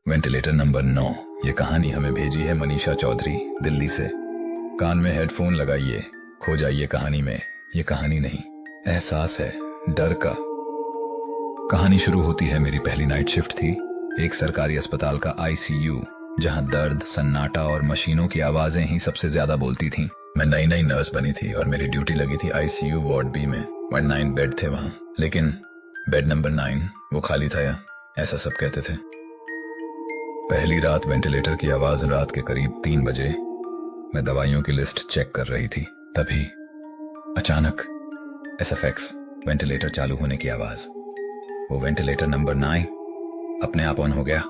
Ventilator number 9। ये कहानी हमें भेजी है मनीषा चौधरी, दिल्ली से। कान में हेडफोन लगाइए, खो जाइए कहानी में। ये कहानी नहीं, एहसास है डर का। कहानी शुरू होती है, मेरी पहली नाइट शिफ्ट थी, एक सरकारी अस्पताल का आईसीयू, जहां दर्द, सन्नाटा और मशीनों की आवाजें ही सबसे ज्यादा बोलती थीं। मैं नई नई नर्स बनी थी और मेरी ड्यूटी लगी थी आईसीयू वार्ड बी में। 9 बेड थे वहां, लेकिन बेड नंबर 9 वो खाली था, या ऐसा सब कहते थे। पहली रात वेंटिलेटर की आवाज रात के करीब 3 बजे। मैं दवाइयों की लिस्ट चेक कर रही थी, तभी अचानक एसएफएक्स वेंटिलेटर चालू होने की आवाज। वो वेंटिलेटर नंबर 9 अपने आप ऑन हो गया।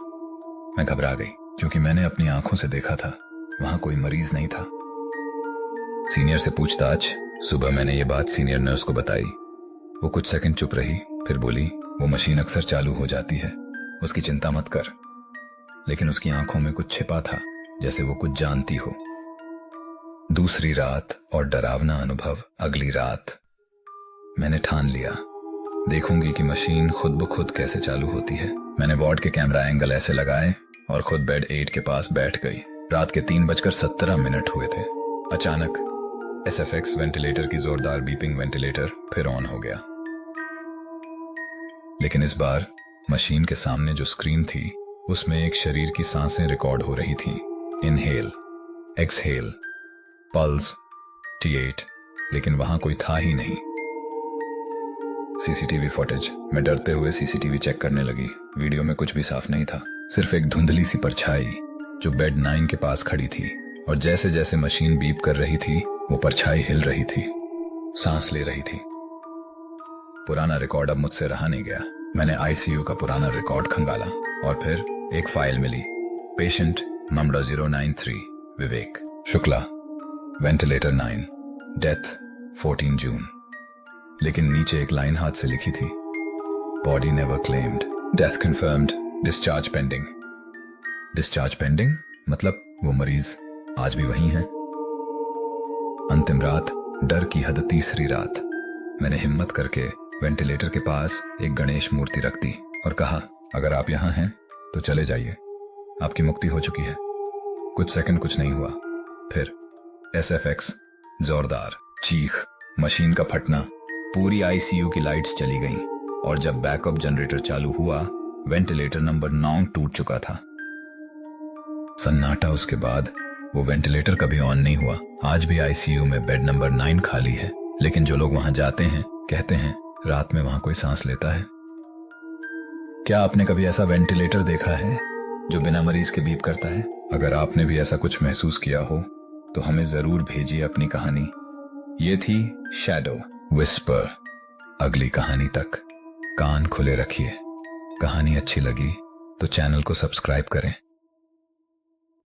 मैं घबरा गई, क्योंकि मैंने अपनी आंखों से देखा था वहां कोई मरीज नहीं था। सीनियर से पूछताछ। सुबह मैंने ये बात सीनियर नर्स को बताई। वो कुछ सेकंड चुप रही, फिर बोली, वो मशीन अक्सर चालू हो जाती है, उसकी चिंता मत कर। लेकिन उसकी आंखों में कुछ छिपा था, जैसे वो कुछ जानती हो। दूसरी रात और डरावना अनुभव। अगली रात मैंने ठान लिया, देखूंगी कि मशीन खुद ब खुद कैसे चालू होती है। मैंने वार्ड के कैमरा एंगल ऐसे लगाए और खुद बेड 8 के पास बैठ गई। रात के 3:17 हुए थे। अचानक एसएफएक्स वेंटिलेटर की जोरदार बीपिंग, वेंटिलेटर फिर ऑन हो गया। लेकिन इस बार मशीन के सामने जो स्क्रीन थी, उसमें एक शरीर की सांसें रिकॉर्ड हो रही थी। इनहेल, एक्सहेल, पल्स, T8, लेकिन वहां कोई था ही नहीं। CCTV footage. मैं डरते हुए सीसीटीवी चेक करने लगी। वीडियो में कुछ भी साफ नहीं था, सिर्फ एक धुंधली सी परछाई जो बेड 9 के पास खड़ी थी, और जैसे जैसे मशीन बीप कर रही थी, वो परछाई हिल रही थी, सांस ले रही थी। पुराना रिकॉर्ड अब मुझसे रहा नहीं गया। मैंने आईसीयू का पुराना रिकॉर्ड खंगाला और फिर एक फाइल मिली। पेशेंट नंबर 093 विवेक शुक्ला, वेंटिलेटर 9, डेथ 14 जून। लेकिन नीचे एक लाइन हाथ से लिखी थी, body never claimed, death confirmed, discharge pending. Discharge pending मतलब वो मरीज आज भी वहीं है। अंतिम रात, डर की हद। तीसरी रात मैंने हिम्मत करके वेंटिलेटर के पास एक गणेश मूर्ति रख दी और कहा, अगर आप यहां हैं तो चले जाइए, आपकी मुक्ति हो चुकी है। कुछ सेकंड कुछ नहीं हुआ, फिर एसएफएक्स, जोरदार चीख, मशीन का फटना, पूरी आईसीयू की लाइट्स चली गईं, और जब बैकअप जनरेटर चालू हुआ, वेंटिलेटर नंबर 9 टूट चुका था। सन्नाटा। उसके बाद वो वेंटिलेटर कभी ऑन नहीं हुआ। आज भी आईसीयू में बेड नंबर 9 खाली है, लेकिन जो लोग वहां जाते हैं कहते हैं रात में वहां कोई सांस लेता है। क्या आपने कभी ऐसा वेंटिलेटर देखा है जो बिना मरीज के बीप करता है? अगर आपने भी ऐसा कुछ महसूस किया हो तो हमें जरूर भेजिए अपनी कहानी। ये थी शैडो विस्पर। अगली कहानी तक कान खुले रखिए। कहानी अच्छी लगी तो चैनल को सब्सक्राइब करें।